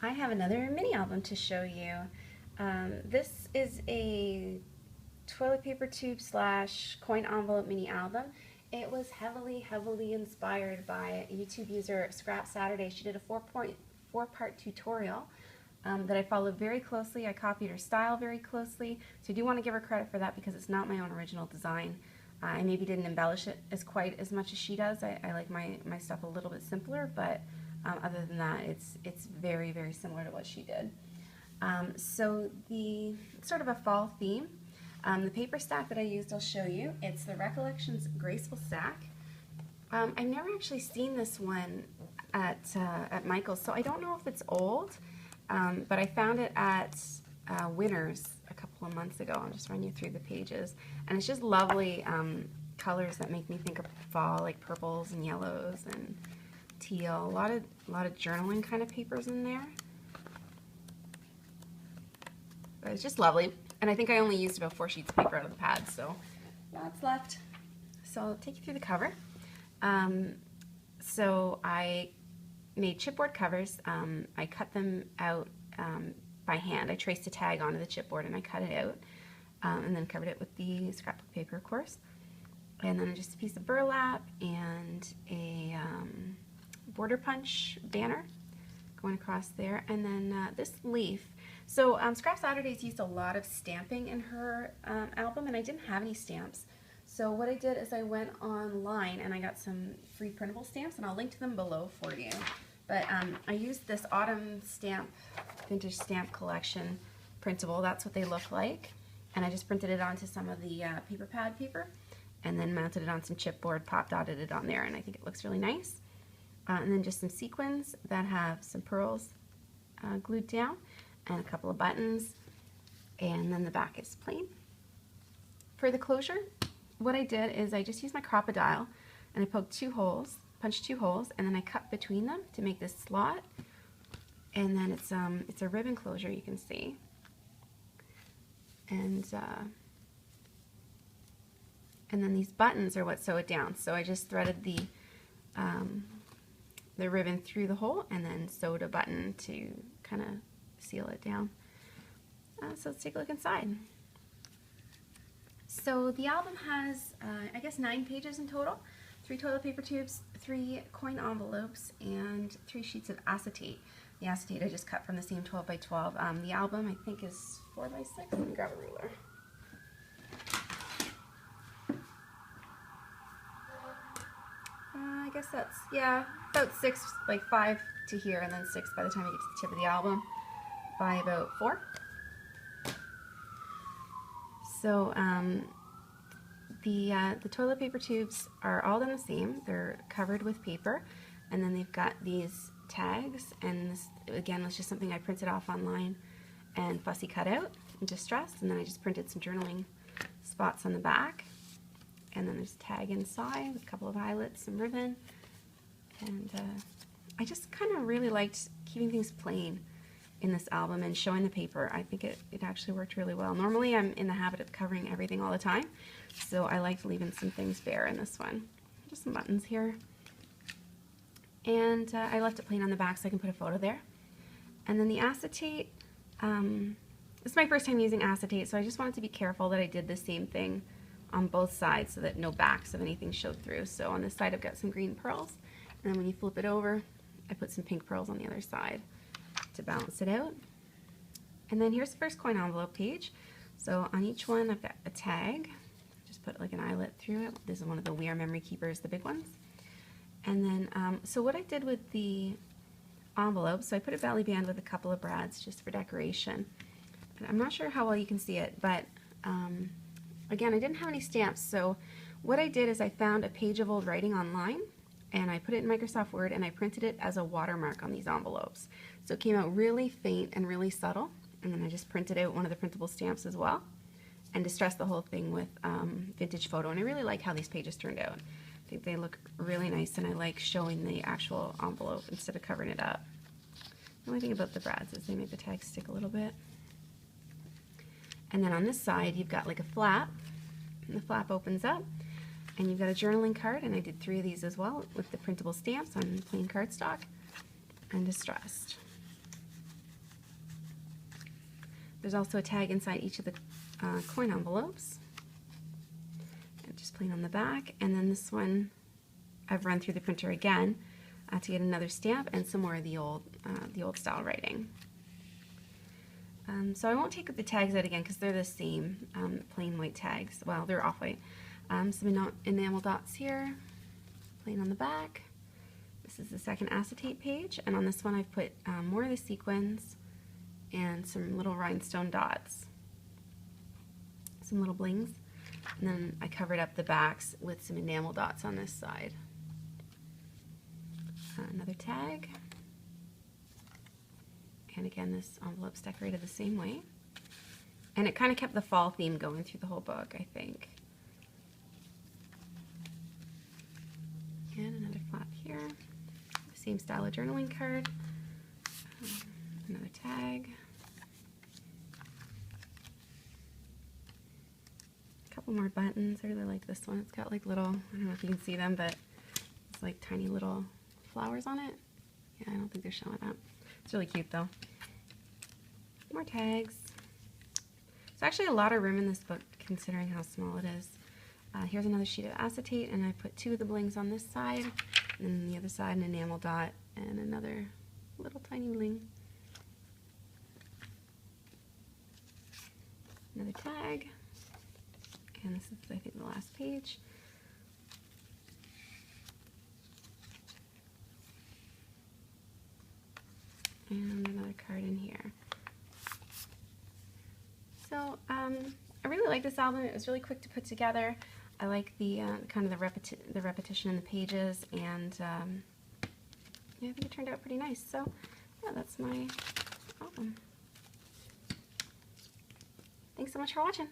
I have another mini album to show you. This is a toilet paper tube slash coin envelope mini album. It was heavily inspired by YouTube user Scrap Saturday. She did a four-part tutorial that I followed very closely. I copied her style very closely, so I do want to give her credit for that because it's not my own original design. I maybe didn't embellish it as quite as much as she does. I like my stuff a little bit simpler, but other than that, it's very similar to what she did. So it's sort of a fall theme. The paper stack that I used, I'll show you. It's the Recollections Graceful stack. I've never actually seen this one at Michael's, so I don't know if it's old, but I found it at Winners a couple of months ago. I'll just run you through the pages, and it's just lovely colors that make me think of fall, like purples and yellows and teal. A lot of journaling kind of papers in there. But it's just lovely. And I think I only used about 4 sheets of paper out of the pad, so lots left. So I'll take you through the cover. So I made chipboard covers. I cut them out by hand. I traced a tag onto the chipboard and I cut it out, and then covered it with the scrapbook paper, of course. And then just a piece of burlap and a border punch banner going across there, and then this leaf. So Scrap Saturdays used a lot of stamping in her album, and I didn't have any stamps. So what I did is I went online and I got some free printable stamps, and I'll link to them below for you. But I used this Autumn Stamp Vintage Stamp Collection printable. That's what they look like. And I just printed it onto some of the paper pad paper, and then mounted it on some chipboard, pop dotted it on there, and I think it looks really nice. And then just some sequins that have some pearls glued down, and a couple of buttons, and then the back is plain. For the closure, what I did is I just used my Crop-A-Dile, and I poked 2 holes, punched 2 holes, and then I cut between them to make this slot. And then it's a ribbon closure, you can see. And then these buttons are what sew it down. So I just threaded the ribbon through the hole and then sewed a button to kind of seal it down. So let's take a look inside. So the album has, I guess, 9 pages in total, 3 toilet paper tubes, 3 coin envelopes, and 3 sheets of acetate. The acetate I just cut from the same 12 by 12. The album, I think, is 4 by 6. Let me grab a ruler. I guess that's, yeah, about 6, like 5 to here, and then 6 by the time you get to the tip of the album, by about 4. So the toilet paper tubes are all done the same. They're covered with paper, and then they've got these tags, and this, again, was just something I printed off online and fussy cut out and distressed, and then I just printed some journaling spots on the back. And then there's a tag inside with a couple of eyelets, some ribbon, and I just kind of really liked keeping things plain in this album and showing the paper. I think it actually worked really well. Normally I'm in the habit of covering everything all the time, so I liked leaving some things bare in this one. Just some buttons here. And I left it plain on the back so I can put a photo there. And then the acetate, this is my first time using acetate, so I just wanted to be careful that I did the same thing on both sides so that no backs of anything showed through. So on this side I've got some green pearls, and then when you flip it over, I put some pink pearls on the other side to balance it out. And then here's the first coin envelope page. So on each one I've got a tag. Just put like an eyelet through it. This is one of the We Are Memory Keepers, the big ones. And then, so what I did with the envelope, so I put a belly band with a couple of brads just for decoration. And I'm not sure how well you can see it, but again, I didn't have any stamps, so what I did is I found a page of old writing online, and I put it in Microsoft Word, and I printed it as a watermark on these envelopes. So it came out really faint and really subtle, and then I just printed out one of the printable stamps as well, and distressed the whole thing with vintage photo, and I really like how these pages turned out. I think they look really nice, and I like showing the actual envelope instead of covering it up. The only thing about the brads is they make the tag stick a little bit. And then on this side, you've got like a flap, and the flap opens up, and you've got a journaling card, and I did 3 of these as well with the printable stamps on plain cardstock and distressed. There's also a tag inside each of the coin envelopes, and just plain on the back. And then this one I've run through the printer again to get another stamp and some more of the old style writing. So I won't take the tags out again because they're the same plain white tags. Well, they're off-white. Some enamel dots here, plain on the back. This is the second acetate page, and on this one I've put more of the sequins and some little rhinestone dots, some little blings, and then I covered up the backs with some enamel dots on this side. Another tag, and again this envelope's decorated the same way, and it kind of kept the fall theme going through the whole book, I think. And another flap here, the same style of journaling card, another tag, a couple more buttons. I really like this one. It's got like little, I don't know if you can see them, but it's like tiny little flowers on it. Yeah, I don't think they're showing up. It's really cute though. More tags. There's actually a lot of room in this book considering how small it is. Here's another sheet of acetate, and I put 2 of the blings on this side, and then on the other side an enamel dot and another little tiny bling. Another tag, and this is I think the last page. And another card in here. So I really like this album. It was really quick to put together. I like the kind of the repetition in the pages, and yeah, I think it turned out pretty nice. So yeah, that's my album. Thanks so much for watching.